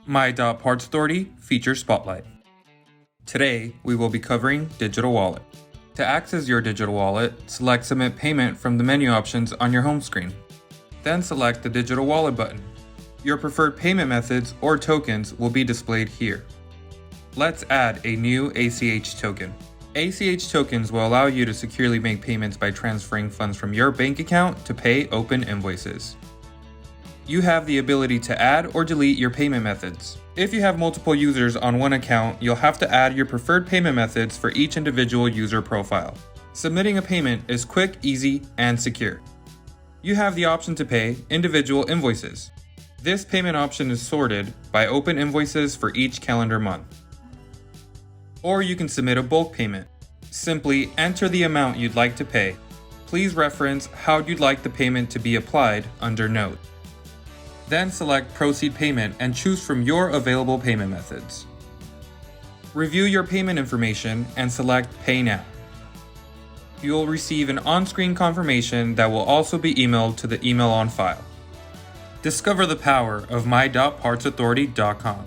My.PartsAuthority Feature Spotlight. Today, we will be covering Digital Wallet. To access your digital wallet, select Submit Payment from the menu options on your home screen. Then select the Digital Wallet button. Your preferred payment methods or tokens will be displayed here. Let's add a new ACH token. ACH tokens will allow you to securely make payments by transferring funds from your bank account to pay open invoices. You have the ability to add or delete your payment methods. If you have multiple users on one account, you'll have to add your preferred payment methods for each individual user profile. Submitting a payment is quick, easy, and secure. You have the option to pay individual invoices. This payment option is sorted by open invoices for each calendar month. Or you can submit a bulk payment. Simply enter the amount you'd like to pay. Please reference how you'd like the payment to be applied under Note. Then select Proceed Payment and choose from your available payment methods. Review your payment information and select Pay Now. You'll receive an on-screen confirmation that will also be emailed to the email on file. Discover the power of My.PartsAuthority.com.